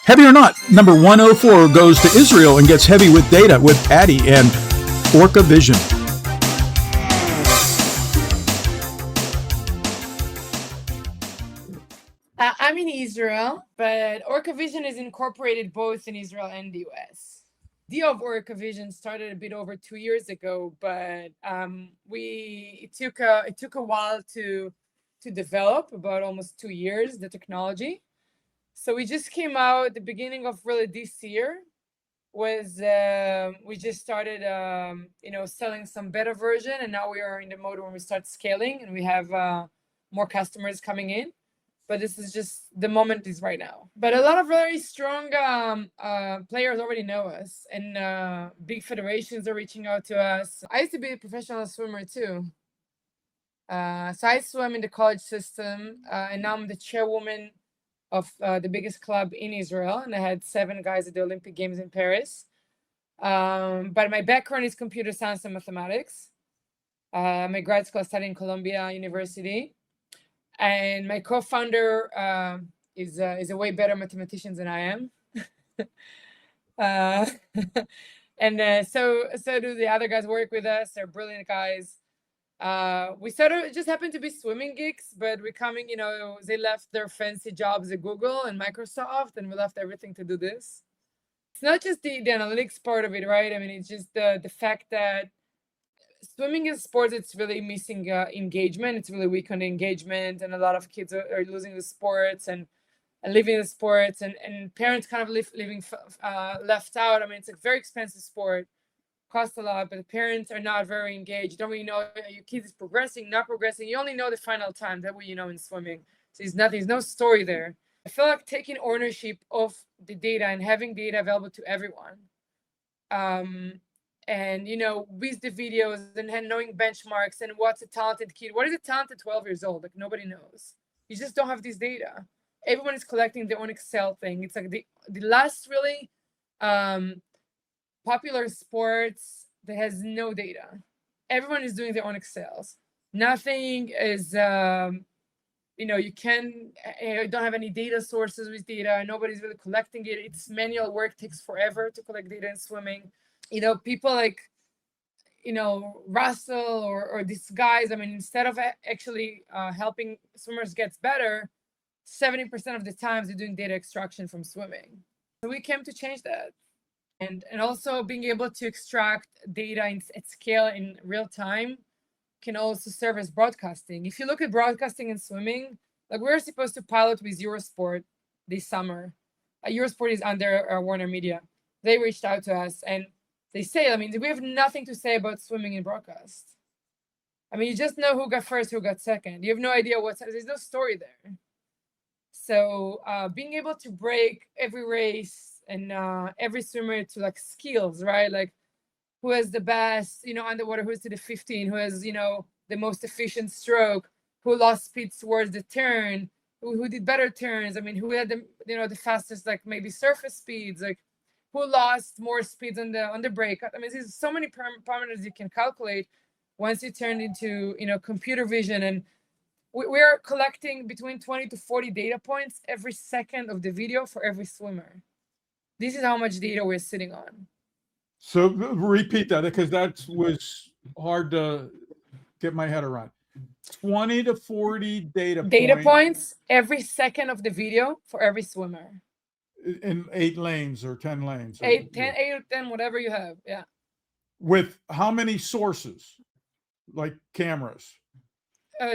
Heavy or not, number 104 goes to Israel and gets heavy with data with Addy and OrcaVision. I'm in Israel, but OrcaVision is incorporated both in Israel and the US. The idea of OrcaVision started a bit over 2 years ago, but it took a while to develop, about almost 2 years, the technology. So we just came out at the beginning of really this year. We just started selling some beta version, and now we are in the mode when we start scaling, and we have more customers coming in. But this is just the moment is right now. But a lot of very strong players already know us, and big federations are reaching out to us. I used to be a professional swimmer too. So I swam in the college system, and now I'm the chairwoman of the biggest club in Israel, and I had 7 guys at the Olympic Games in Paris. But my background is computer science and mathematics. My grad school I studied in Columbia University. And my co-founder is a way better mathematician than I am. And so do the other guys work with us. They're brilliant guys. We sort of just happened to be swimming geeks, but we're coming, they left their fancy jobs at Google and Microsoft, and we left everything to do this. It's not just the analytics part of it, right? I mean, it's just the fact that swimming is sports, it's really missing engagement. It's really weak on engagement, and a lot of kids are losing the sports and leaving the sports, and parents kind of leaving left out. I mean, it's a very expensive sport, costs a lot, but the parents are not very engaged. You don't really know your kid is progressing, not progressing. You only know the final time. That way you know in swimming. So there's no story there. I feel like taking ownership of the data and having data available to everyone. And with the videos and knowing benchmarks and what's a talented kid, what is a talented 12 years old, like nobody knows. You just don't have this data. Everyone is collecting their own Excel thing. It's like the last really popular sports that has no data. Everyone is doing their own Excels. Nothing is you don't have any data sources with data. Nobody's really collecting it. It's manual work, takes forever to collect data in swimming. People like, Russell or these guys, I mean, instead of actually helping swimmers get better, 70% of the times they're doing data extraction from swimming. So we came to change that. And also being able to extract data at scale in real time can also serve as broadcasting. If you look at broadcasting in swimming, like we're supposed to pilot with Eurosport this summer. Eurosport is under Warner Media. They reached out to us and they say, I mean, we have nothing to say about swimming in broadcast. I mean, you just know who got first, who got second. You have no idea there's no story there. So being able to break every race and every swimmer to like skills, right? Like who has the best, underwater, who's to the 15, who has, the most efficient stroke, who lost speed towards the turn, who did better turns. I mean, who had the fastest, like maybe surface speeds, like who lost more speeds on the break. I mean, there's so many parameters you can calculate once you turn into, computer vision. And we're collecting between 20 to 40 data points every second of the video for every swimmer. This is how much data we're sitting on. So repeat that, because that was hard to get my head around. 20 to 40 data points every second of the video for every swimmer. In 8 lanes or 10 lanes. 8 or 10, whatever you have. Yeah. With how many sources? Like cameras?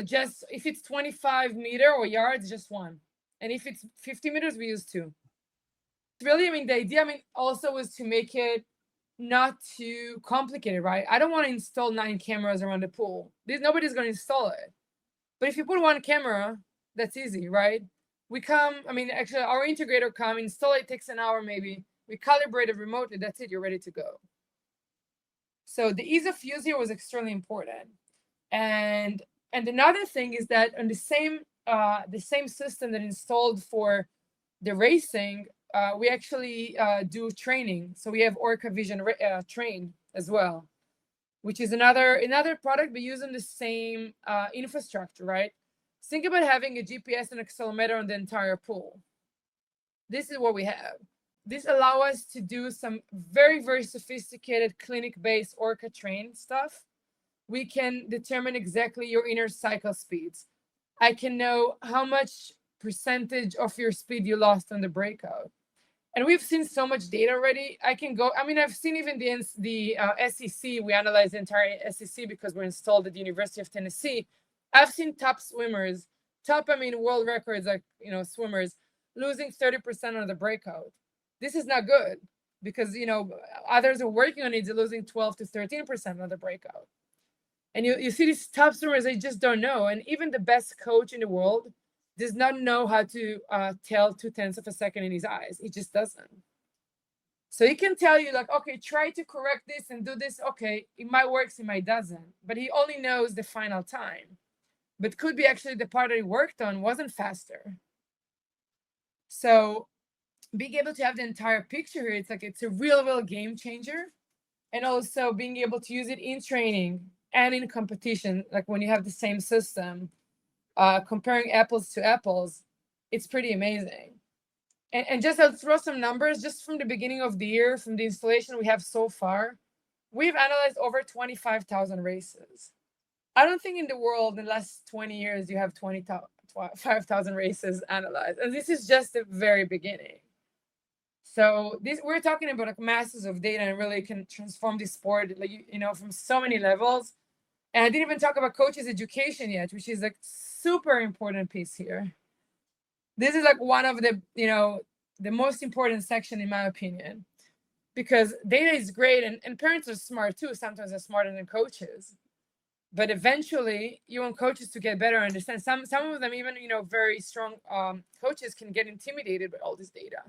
Just if it's 25 meter or yards, just one. And if it's 50 meters, we use 2. Really, I mean, the idea, also was to make it not too complicated, right? I don't want to install 9 cameras around the pool. Nobody's going to install it. But if you put 1 camera, that's easy, right? Actually, our integrator install it, takes an hour maybe. We calibrate it remotely, that's it, you're ready to go. So the ease of use here was extremely important. And another thing is that on the same system that installed for the racing, we actually do training. So we have OrcaVision Train as well, which is another product, but using the same infrastructure, right? Think about having a GPS and accelerometer on the entire pool. This is what we have. This allows us to do some very, very sophisticated clinic-based Orca train stuff. We can determine exactly your inner cycle speeds. I can know how much percentage of your speed you lost on the breakout. And we've seen so much data already. I can go, I mean, I've seen even the SEC, we analyze the entire SEC because we're installed at the University of Tennessee. I've seen top swimmers, I mean, world records, like, you know, swimmers losing 30% of the breakout. This is not good because, you know, others are working on it, they're losing 12 to 13% of the breakout. And you see these top swimmers, they just don't know. And even the best coach in the world does not know how to tell 0.2 of a second in his eyes. He just doesn't. So he can tell you like, okay, try to correct this and do this. Okay, it might work, it might doesn't. But he only knows the final time. But could be actually the part that he worked on wasn't faster. So being able to have the entire picture here, it's like it's a real game changer. And also being able to use it in training and in competition, like when you have the same system, comparing apples to apples, it's pretty amazing. And just I'll throw some numbers just from the beginning of the year, from the installation we have so far. We've analyzed over 25,000 races. I don't think in the world in the last 20 years you have 25,000 races analyzed. And this is just the very beginning. So this, we're talking about like masses of data and really can transform this sport, like, you know, from so many levels. And I didn't even talk about coaches education yet, which is like super important piece here. This is like one of the, you know, the most important section in my opinion, because data is great and parents are smart too. Sometimes they're smarter than coaches, but eventually you want coaches to get better and understand. Some of them, even, you know, very strong coaches can get intimidated by all this data.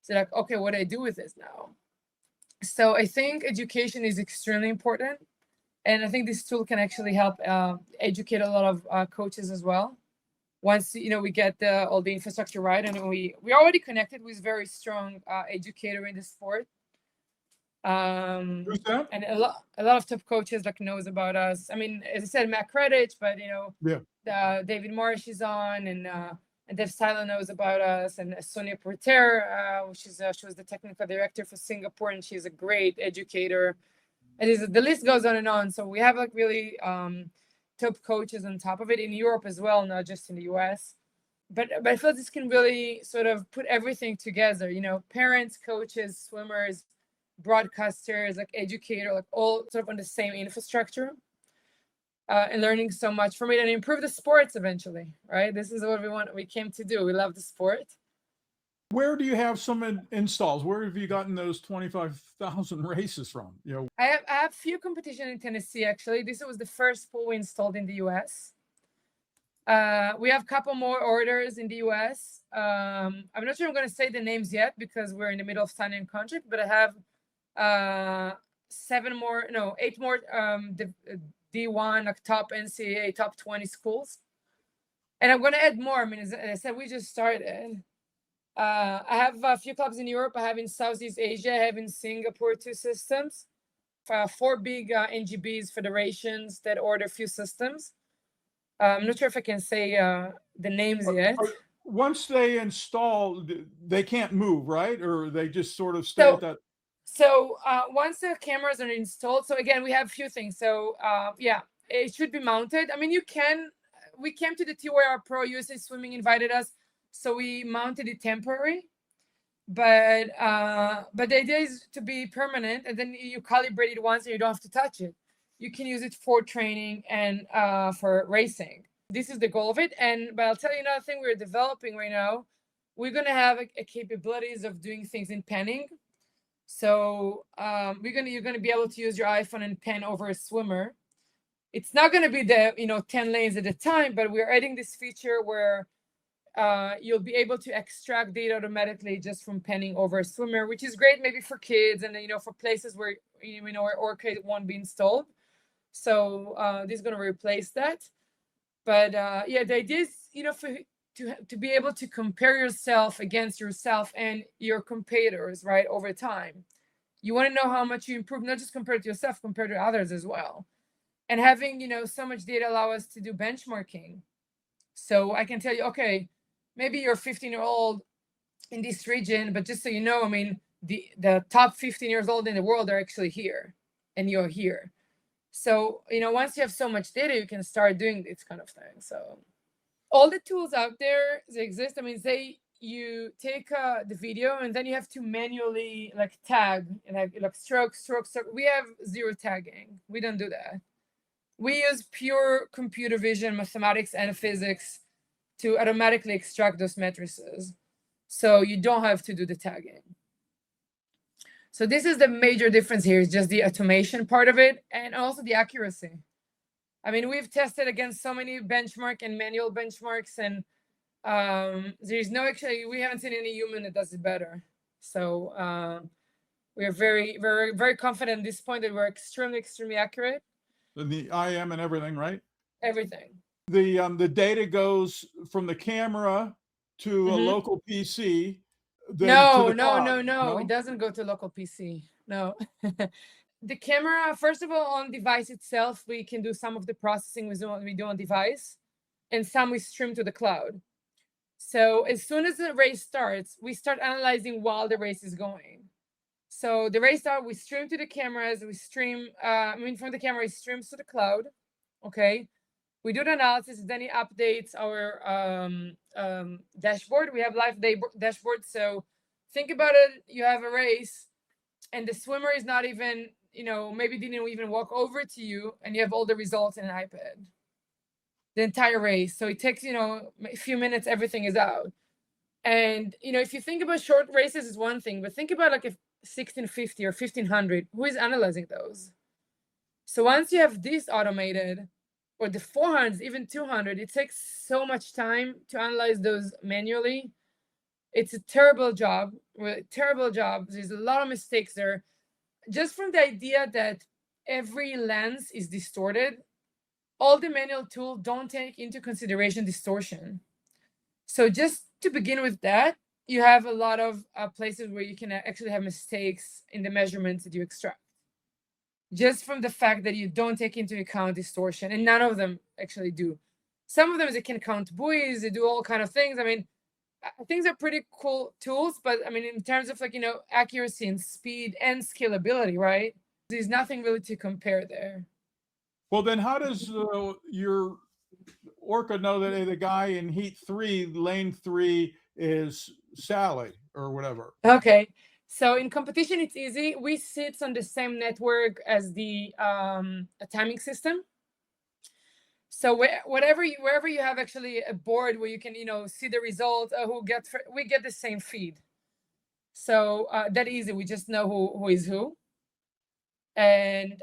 So like, okay, what do I do with this now? So I think education is extremely important. And I think this tool can actually help educate a lot of coaches as well. Once, you know, we get all the infrastructure right, and we already connected with very strong educator in the sport. Who's that? And a lot of top coaches like knows about us. I mean, as I said, Matt Credich, but, you know, yeah, David Marsh is on, and Dev Styler knows about us, and Sonia Porter, she was the technical director for Singapore, and she's a great educator. And the list goes on and on. So we have like really top coaches on top of it in Europe as well, not just in the US. But I feel this can really sort of put everything together, you know, parents, coaches, swimmers, broadcasters, like educator, like all sort of on the same infrastructure, and learning so much from it and improve the sports eventually, right? This is what we came to do. We love the sport. Where do you have some installs? Where have you gotten those 25,000 races from? You know, I have few competition in Tennessee, actually. This was the first pool we installed in the US. We have a couple more orders in the US. I'm not sure I'm going to say the names yet because we're in the middle of signing a contract, but I have 8 more D1, like top NCAA, top 20 schools. And I'm going to add more. I mean, as I said, we just started. I have a few clubs in Europe. I have in Southeast Asia. I have in Singapore 2 systems. 4 big NGBs federations that order a few systems. I'm not sure if I can say the names yet. Once they install, they can't move, right? Or they just sort of stay at that? So once the cameras are installed, so again, we have a few things. So yeah, it should be mounted. I mean, we came to the TYR Pro, USA Swimming invited us, so we mounted it temporary. But the idea is to be permanent, and then you calibrate it once and you don't have to touch it. You can use it for training and for racing. This is the goal of it. But I'll tell you another thing we're developing right now. We're going to have capabilities of doing things in penning. So you're going to be able to use your iPhone and pen over a swimmer. It's not going to be the 10 lanes at a time, but we're adding this feature where you'll be able to extract data automatically just from penning over a swimmer, which is great maybe for kids and for places where where Orca won't be installed. So this is going to replace that. But yeah, the idea is to be able to compare yourself against yourself and your competitors, right, over time. You want to know how much you improve, not just compared to yourself, compared to others as well. And having so much data allow us to do benchmarking. So I can tell you, okay, maybe your 15-year-old in this region, but just so you know, I mean, the top 15 years old in the world are actually here, and you're here. So, once you have so much data, you can start doing this kind of thing. So all the tools out there, they exist. I mean, you take the video and then you have to manually like tag and have like stroke. We have zero tagging. We don't do that. We use pure computer vision, mathematics, and physics to automatically extract those matrices. So you don't have to do the tagging. So this is the major difference here, is just the automation part of it and also the accuracy. I mean, we've tested against so many benchmark and manual benchmarks, and there's we haven't seen any human that does it better. So we are very, very, very confident at this point that we're extremely, extremely accurate. And the IM and everything, right? Everything. The data goes from the camera to a local PC. No. It doesn't go to local PC. No. The camera, first of all, on device itself, we can do some of the processing we do on device, and some we stream to the cloud. So as soon as the race starts, we start analyzing while the race is going. So the race starts, we stream to the cameras, from the camera, it streams to the cloud. Okay. We do the analysis, then it updates our dashboard. We have live dashboard. So think about it. You have a race and the swimmer is not even, maybe didn't even walk over to you, and you have all the results in an iPad. The entire race. So it takes, a few minutes, everything is out. And, if you think about short races is one thing, but think about like if 1650 or 1500, who is analyzing those? So once you have this automated, or the 400s, even 200, it takes so much time to analyze those manually. It's a terrible job. There's a lot of mistakes there. Just from the idea that every lens is distorted, all the manual tools don't take into consideration distortion. So just to begin with that, you have a lot of places where you can actually have mistakes in the measurements that you extract. Just from the fact that you don't take into account distortion, and none of them actually do. Some of them, they can count buoys, they do all kind of things. I mean, things are pretty cool tools, but I mean, in terms of accuracy and speed and scalability, right? There's nothing really to compare there. Well, then how does your Orca know that the guy in heat 3, lane 3 is Sally or whatever? Okay. So in competition, it's easy. We sit on the same network as the timing system. So wherever you have actually a board where you can see the results, we get the same feed. So that easy. We just know who is who. And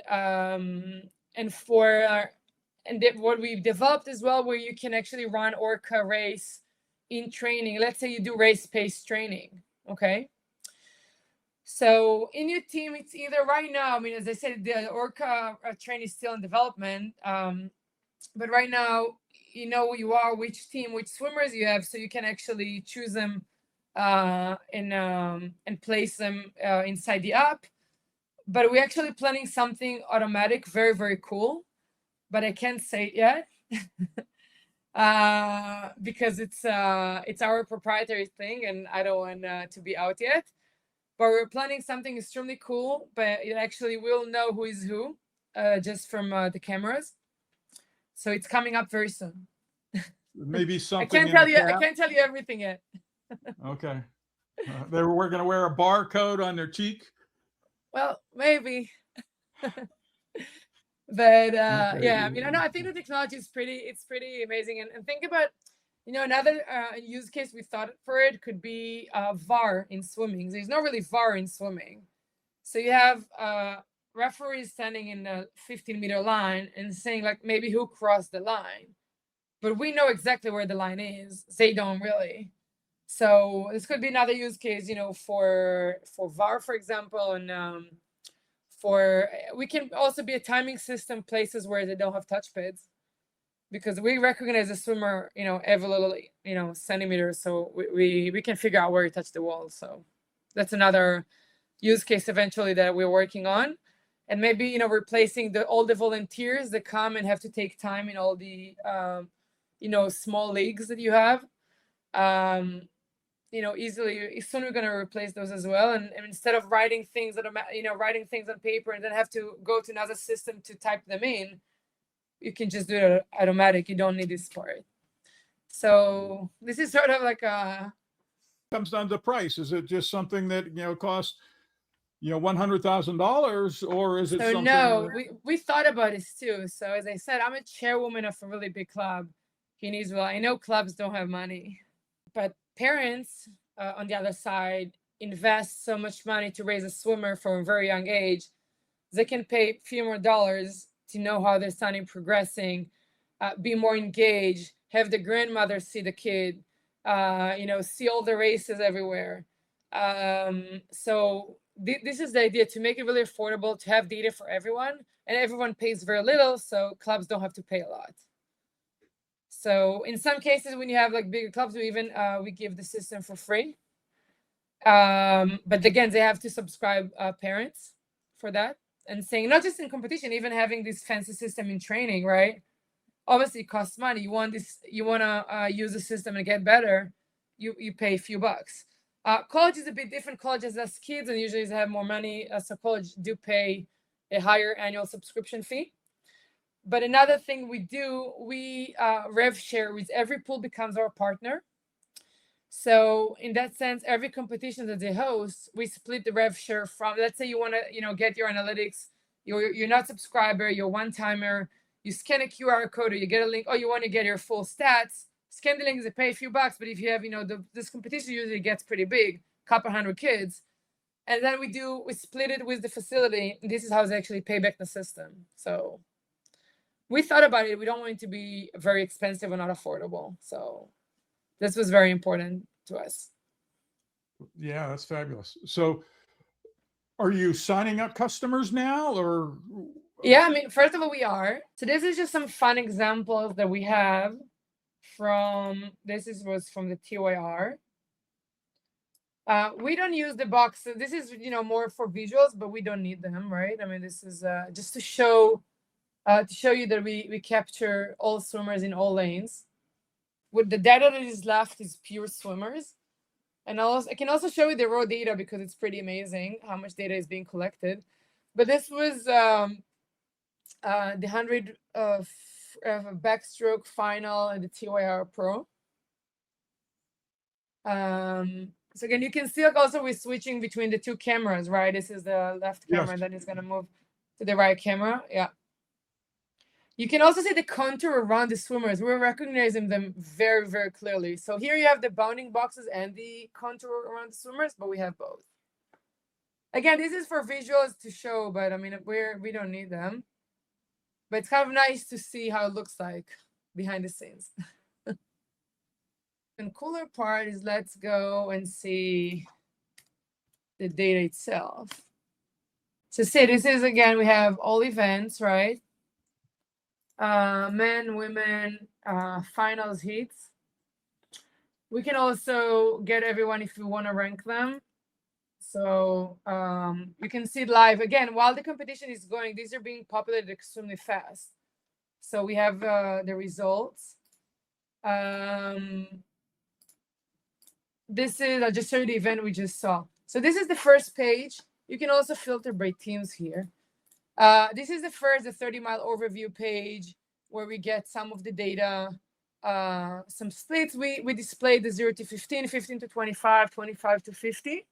what we've developed as well, where you can actually run Orca race in training. Let's say you do race pace training. Okay. So in your team, it's either right now, I mean, as I said, the Orca train is still in development. But right now, you know who you are, which team, which swimmers you have, so you can actually choose them and place them inside the app. But we're actually planning something automatic, very, very cool. But I can't say it yet because it's our proprietary thing, and I don't want to be out yet. But we're planning something extremely cool, but it actually will know who is who just from the cameras. So it's coming up very soon. Maybe something. I can't tell you everything yet. Okay. We're going to wear a barcode on their cheek. Well, maybe. But yeah, I mean, I think the technology is pretty amazing. And think about, another use case we thought for it could be VAR in swimming. There's not really VAR in swimming. So you have referees standing in the 15-meter line and saying like maybe who crossed the line. But we know exactly where the line is. They don't really. So this could be another use case, for VAR, for example, and we can also be a timing system places where they don't have touchpads, because we recognize a swimmer, every little, centimeter, so we can figure out where he touched the wall. So that's another use case eventually that we're working on, and maybe replacing all the volunteers that come and have to take time in all the small leagues that you have. easily. Soon we're going to replace those as well. And instead of writing things writing things on paper and then have to go to another system to type them in, you can just do it automatic. You don't need this part. So this is sort of like a Comes down to price. Is it just something that costs $100,000, or is it so something? no, we thought about this too. So as I said, I'm a chairwoman of a really big club in Israel. I know clubs don't have money, but parents on the other side invest so much money to raise a swimmer from a very young age. They can pay a few more dollars to know how their son is progressing, be more engaged, have the grandmother see the kid, see all the races everywhere. So this is the idea, to make it really affordable, to have data for everyone, and everyone pays very little, so clubs don't have to pay a lot. So in some cases, when you have like bigger clubs, we give the system for free. But again, they have to subscribe parents for that. And saying, not just in competition, even having this fancy system in training, right? Obviously it costs money. You want to use the system and get better, you pay a few bucks. College is a bit different. Colleges as kids, and usually they have more money, so college do pay a higher annual subscription fee. But another thing we do, we rev share with every pool, becomes our partner. So in that sense, every competition that they host, we split the rev share from, let's say you want to, get your analytics, you're not subscriber, you're one-timer, you scan a QR code or you get a link, or you want to get your full stats, scan the link, they pay a few bucks. But if you have, this competition usually gets pretty big, couple hundred kids. And then we split it with the facility. And this is how they actually pay back the system. So we thought about it. We don't want it to be very expensive or not affordable. So this was very important to us. Yeah, that's fabulous. So are you signing up customers now, or? Yeah, first of all, we are. So this is just some fun examples that we have from, was from the TYR. We don't use the box. This is, more for visuals, but we don't need them, right? This is just to show you that we capture all swimmers in all lanes. With the data that is left is pure swimmers. And I can also show you the raw data, because it's pretty amazing how much data is being collected. But this was the 100 backstroke final and the TYR Pro. So again, you can see also we're switching between the two cameras, right? This is the left camera, and then it's going to move to the right camera. Yeah. You can also see the contour around the swimmers. We're recognizing them very, very clearly. So here you have the bounding boxes and the contour around the swimmers, but we have both. Again, this is for visuals to show, but we don't need them. But it's kind of nice to see how it looks like behind the scenes. And cooler part is, let's go and see the data itself. So see, this is, again, we have all events, right? Men, women, finals, heats. We can also get everyone if we want to rank them. So you can see it live. Again, while the competition is going, these are being populated extremely fast. So we have the results. This is, I'll just show you the event we just saw. So this is the first page. You can also filter by teams here. This is the 30-mile overview page, where we get some of the data, some splits. We display the 0 to 15, 15 to 25, 25 to 50.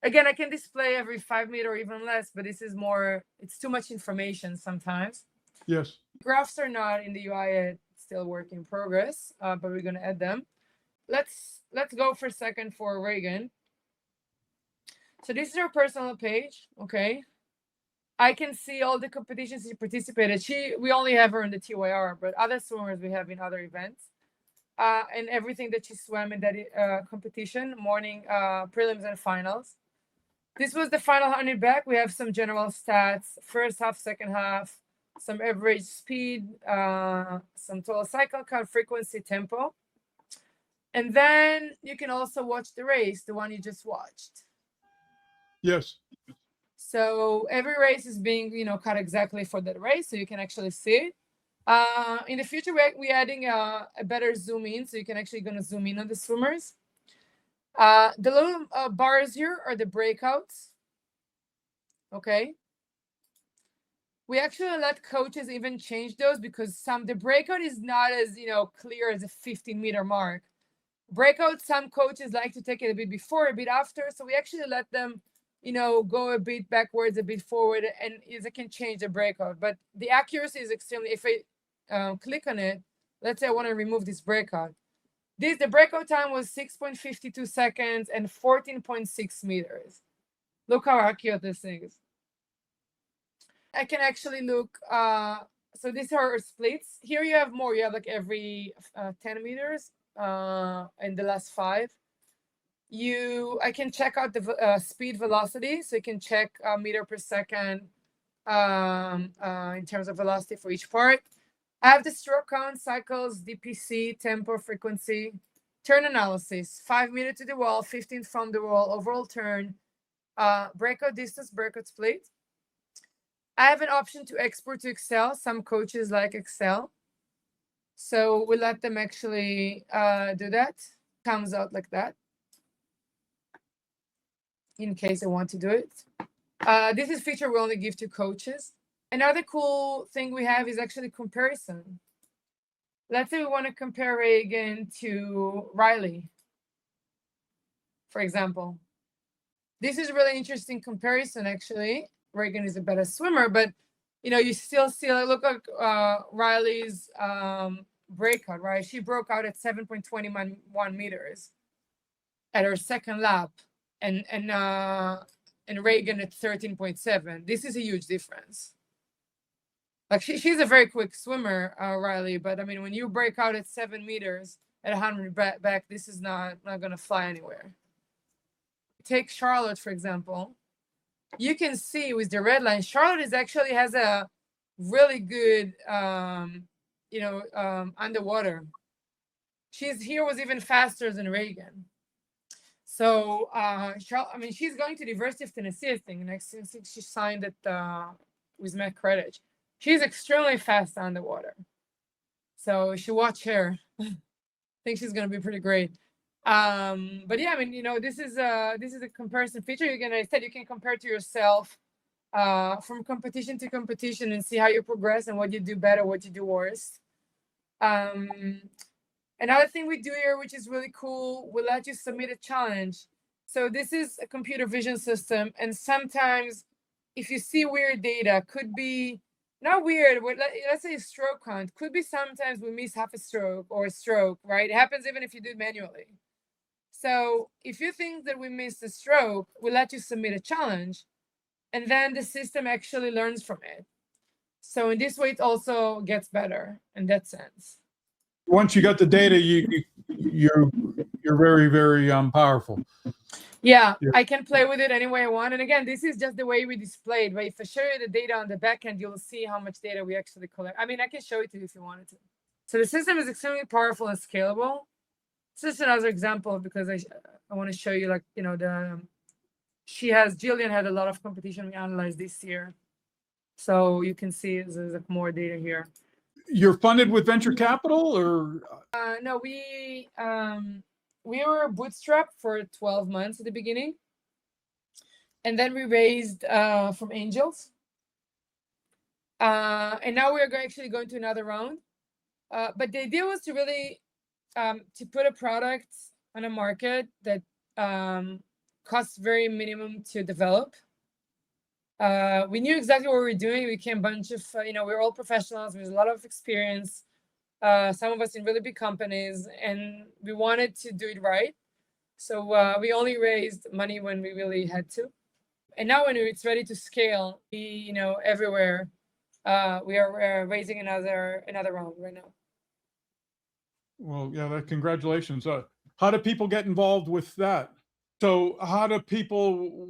Again, I can display every 5 meters or even less, but this is more, it's too much information sometimes. Yes. Graphs are not in the UI yet, still work in progress, but we're going to add them. Let's go for a second for Reagan. So this is her personal page, okay? I can see all the competitions she participated. We only have her in the TYR, but other swimmers we have in other events. And everything that she swam in that competition, morning, prelims and finals. This was the final 100 back. We have some general stats, first half, second half, some average speed, some total cycle count, frequency, tempo. And then you can also watch the race, the one you just watched. Yes. So every race is being, cut exactly for that race, so you can actually see it. In the future, we're adding a better zoom in, so you can actually zoom in on the swimmers. The little bars here are the breakouts. Okay. We actually let coaches even change those because the breakout is not as, clear as a 15-meter mark. Breakout, some coaches like to take it a bit before, a bit after. So we actually let them, go a bit backwards, a bit forward, and they can change the breakout. But the accuracy is extremely, if I click on it, let's say I want to remove this breakout. The breakout time was 6.52 seconds and 14.6 meters. Look how accurate this thing is. I can actually look, so these are splits. Here you have more, you have like every 10 meters in the last 5. I can check out the speed velocity, so you can check meter per second in terms of velocity for each part. I have the stroke count, cycles, DPC, tempo, frequency, turn analysis, 5 meters to the wall, 15 from the wall, overall turn, breakout distance, breakout split. I have an option to export to Excel. Some coaches like Excel. So we let them actually do that. Comes out like that. In case I want to do it. This is a feature we only give to coaches. Another cool thing we have is actually comparison. Let's say we want to compare Reagan to Riley, for example. This is a really interesting comparison, actually. Reagan is a better swimmer, but you still see, look at Riley's breakout, right? She broke out at 7.21 meters at her second lap, and Reagan at 13.7. This is a huge difference. Like she's a very quick swimmer, Riley, but I mean, when you break out at 7 meters at 100 back, this is not going to fly anywhere. Take Charlotte, for example. You can see with the red line, Charlotte actually has a really good, underwater. Here was even faster than Reagan. So, Charlotte, she's going to the University of Tennessee, I think, next since she signed it with Matt Credich. She's extremely fast underwater. So you should watch her. I think she's going to be pretty great. But yeah, this is a comparison feature. You can compare to yourself from competition to competition and see how you progress and what you do better, what you do worse. Another thing we do here, which is really cool, we let you submit a challenge. So this is a computer vision system, and sometimes if you see weird data, could be not weird, but let's say a stroke count, could be sometimes we miss half a stroke or a stroke, right? It happens even if you do it manually. So if you think that we missed a stroke, we'll let you submit a challenge, and then the system actually learns from it. So in this way, it also gets better in that sense. Once you got the data, you're very, very powerful. Yeah, I can play with it any way I want. And again, this is just the way we display it. But if I show you the data on the back end, you'll see how much data we actually collect. I can show it to you if you wanted to. So the system is extremely powerful and scalable. This is another example because I want to show you, Jillian had a lot of competition we analyzed this year. So you can see there's more data here. You're funded with venture capital, or? No, we were bootstrapped for 12 months at the beginning. And then we raised from angels. And now we're actually going to another round. But the idea was to really to put a product on a market that costs very minimum to develop. We knew exactly what we were doing. We came a bunch of, we're all professionals with a lot of experience. Some of us in really big companies, and we wanted to do it right. So we only raised money when we really had to. And now when it's ready to scale, everywhere, we are raising another round right now. Well, yeah, congratulations. How do people get involved with that? So how do people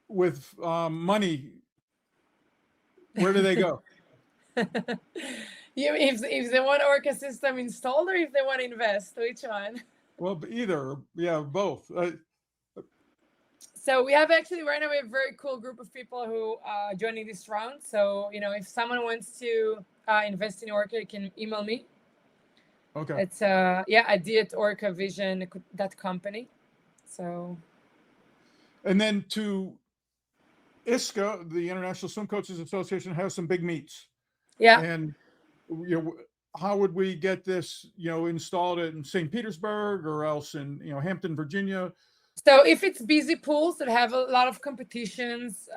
with money, where do they go? If they want Orca system installed, or if they want to invest, which one? Well, either, yeah, both. So we have actually right now we have a very cool group of people who are joining this round. So if someone wants to invest in Orca, you can email me. Okay. It's at OrcaVision.company. So, And then to ISCA, the International Swim Coaches Association, has some big meets. yeah. And how would we get this, installed in St. Petersburg or else in, Hampton, Virginia? So if it's busy pools that have a lot of competitions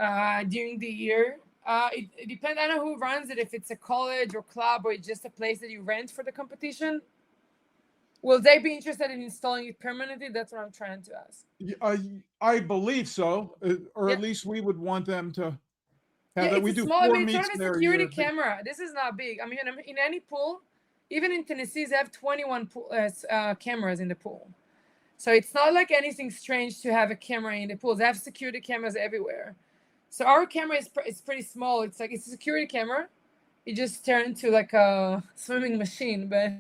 during the year, it depends. I don't know who runs it. If it's a college or club or it's just a place that you rent for the competition, will they be interested in installing it permanently? That's what I'm trying to ask. I believe so, or Yeah. at least we would want them to have Yeah, that. it's We a do small. I 4 mean, it's sort meets of a there a security year. camera. This is not big. I mean, in any pool, even in Tennessee, they have 21 cameras in the pool. So it's not like anything strange to have a camera in the pool. They have security cameras everywhere. So our camera is pretty small. It's a security camera. It just turned into like a swimming machine, but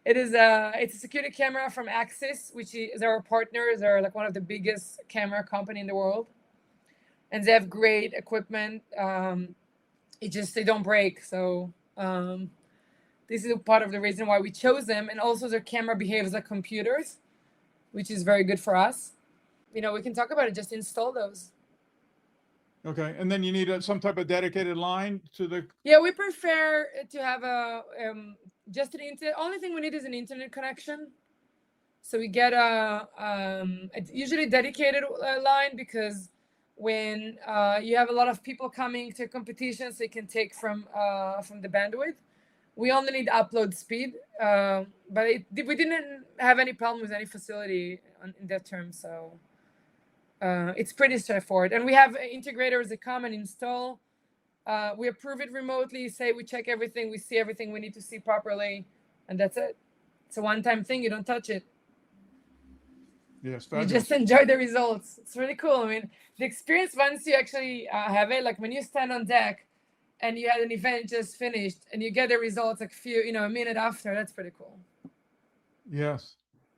it's a security camera from Axis, which is our partners. They're like one of the biggest camera company in the world, and they have great equipment. They don't break. So this is a part of the reason why we chose them, and also their camera behaves like computers, which is very good for us. We can talk about it. Just install those. Okay, and then you need some type of dedicated line to the. Yeah, we prefer to have a just an internet. Only thing we need is an internet connection. So we get a usually dedicated line, because when you have a lot of people coming to competitions, they can take from the bandwidth. We only need upload speed, but we didn't have any problem with any facility in that term. So it's pretty straightforward. And we have integrators that come and install. We approve it remotely, say we check everything, we see everything we need to see properly, and that's it. It's a one-time thing. You don't touch it. Yes, You fabulous. just enjoy the results. It's really cool. I mean, the experience once you actually have it, like when you stand on deck and you had an event just finished and you get the results like a minute after, that's pretty cool. Yes.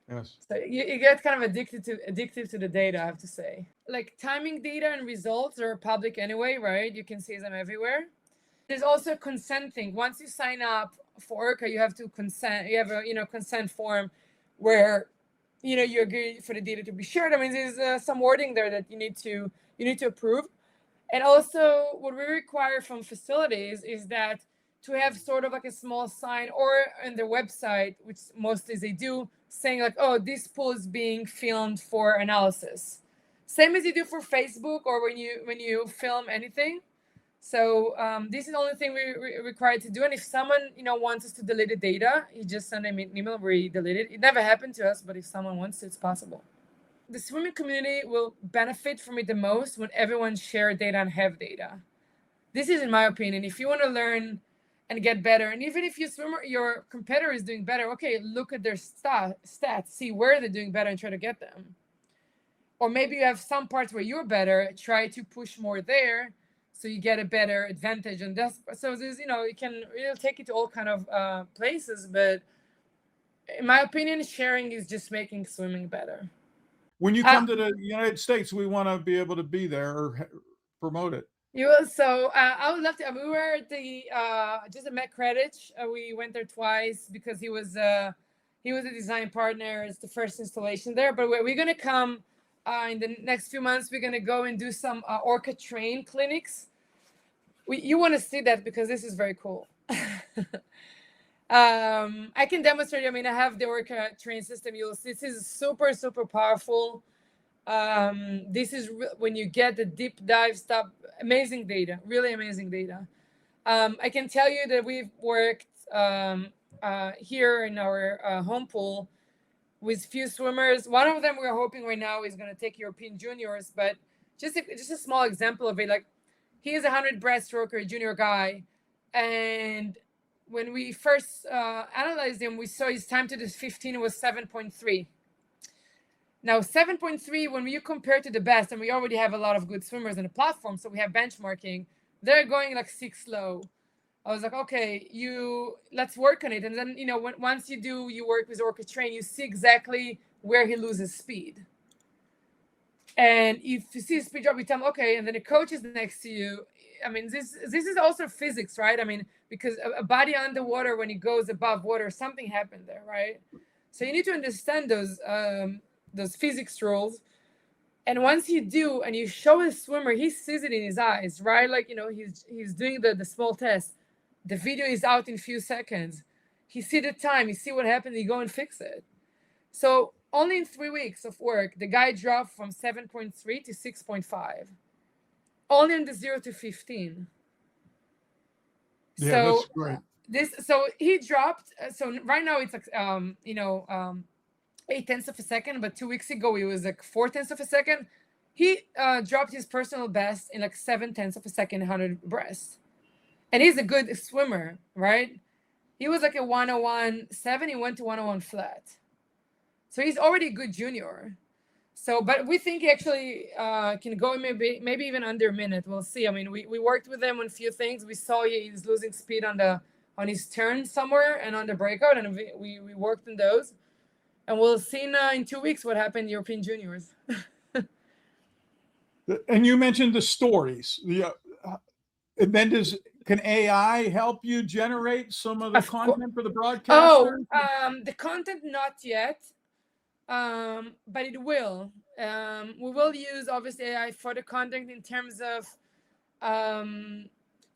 Yes. So you get kind of addicted to the data, I have to say. Like timing data and results are public anyway, right? You can see them everywhere. There's also a consent thing. Once you sign up for Orca, you have to consent. You have a consent form where you agree for the data to be shared. I mean, there's some wording there that you need to approve. And also, what we require from facilities is that to have sort of like a small sign or on their website, which mostly they do, saying like, oh, this pool is being filmed for analysis. Same as you do for Facebook or when you film anything. So this is the only thing we're required to do. And if someone wants us to delete the data, you just send them an email where you delete it. It never happened to us, but if someone wants to, it's possible. The swimming community will benefit from it the most when everyone share data and have data. This is in my opinion. If you want to learn and get better, and even if your competitor is doing better, okay, look at their stats, see where they're doing better and try to get them. Or maybe you have some parts where you're better, try to push more there so you get a better advantage. And that's, so there's, it'll take you to all kind of places, but in my opinion, sharing is just making swimming better. When you come to the United States, we want to be able to be there or promote it. You will. So I would love to. We were at the just at Met Credich. We went there twice because he was a design partner. It's the first installation there. But we're gonna come in the next few months. We're gonna go and do some Orca train clinics. You want to see that because this is very cool. I can demonstrate. I mean, I have the Orca train system. You'll see this is super, super powerful. This is when you get the deep dive stuff, amazing data, really amazing data. I can tell you that we've worked here in our home pool with few swimmers. One of them we're hoping right now is going to take European juniors, but just a small example of it. Like he is 100 breaststroker, junior guy, and when we first analyzed him, we saw his time to the 15 was 7.3. Now, 7.3, when you compare to the best, and we already have a lot of good swimmers on the platform, so we have benchmarking, they're going like 6 low. I was like, okay, let's work on it. And then, once you work with Orca Train, you see exactly where he loses speed. And if you see a speed drop, you tell him, okay, and then the coach is next to you. I mean, this is also physics, right? I mean, because a body underwater, when it goes above water, something happened there, right? So you need to understand those those physics rules. And once you do, and you show a swimmer, he sees it in his eyes, right? Like, he's doing the small test. The video is out in a few seconds. He see the time, he see what happened, he go and fix it. So only in 3 weeks of work, the guy dropped from 7.3 to 6.5. Only in the 0 to 15. Yeah, So that's great. So he dropped. So right now it's like 0.8 of a second, but 2 weeks ago it was like 0.4 of a second. He dropped his personal best in like 0.7 of a second, 100 breaths, and he's a good swimmer, right? He was like a 101.7. He went to 101 flat, so he's already a good junior. So, but we think he actually can go maybe even under a minute. We'll see. I mean, we worked with him on a few things. We saw he's losing speed on his turn somewhere and on the breakout, and we worked on those. And we'll see in 2 weeks what happened in European juniors. And you mentioned the stories. And then can AI help you generate some of the content for the broadcasters? The content not yet. But it will. We will use obviously AI for the content in terms of,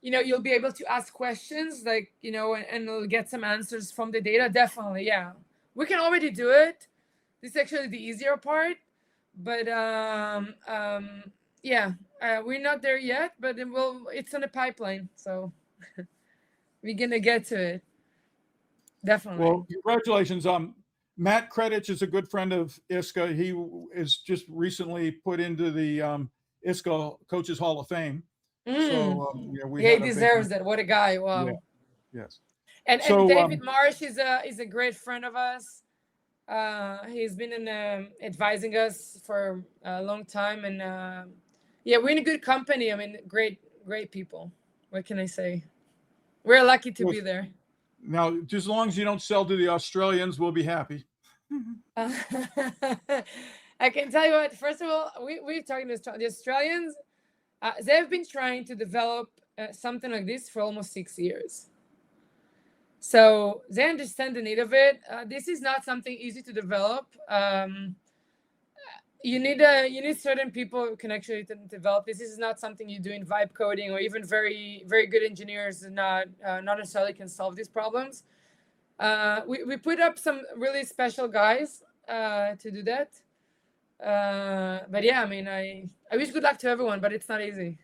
you'll be able to ask questions like, and you'll get some answers from the data. Definitely. Yeah. We can already do it. This is actually the easier part, but, we're not there yet, but it's in the pipeline. So we're going to get to it. Definitely. Well, congratulations. Matt Kretich is a good friend of ISCA. He is just recently put into the ISCA Coaches Hall of Fame. So he deserves it. What a guy! Wow. Yeah. Yes. And David Marsh is a great friend of us. He's been advising us for a long time, and we're in a good company. I mean, great people. What can I say? We're lucky to be there. Now, just as long as you don't sell to the Australians, we'll be happy. I can tell you what, first of all, we're talking to the Australians. They've been trying to develop something like this for almost 6 years. So they understand the need of it. This is not something easy to develop. You need certain people who can actually develop this. This is not something you do in vibe coding, or even very, very good engineers not necessarily can solve these problems. We put up some really special guys to do that. But yeah, I mean, I wish good luck to everyone, but it's not easy.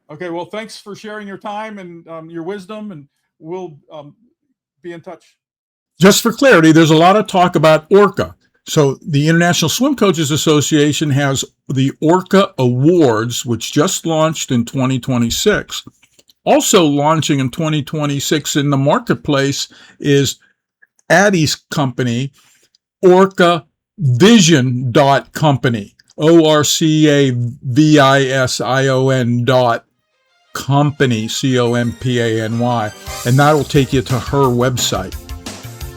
Okay, well, thanks for sharing your time and your wisdom, and we'll be in touch. Just for clarity, there's a lot of talk about ORCA. So the International Swim Coaches Association has the ORCA Awards, which just launched in 2026. Also launching in 2026 in the marketplace is Addie's company, OrcaVision.company, OrcaVision.company, COMPANY, and that'll take you to her website.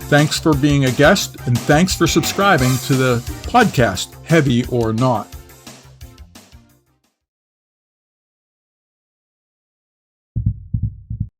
Thanks for being a guest, and thanks for subscribing to the podcast, Heavy or Not.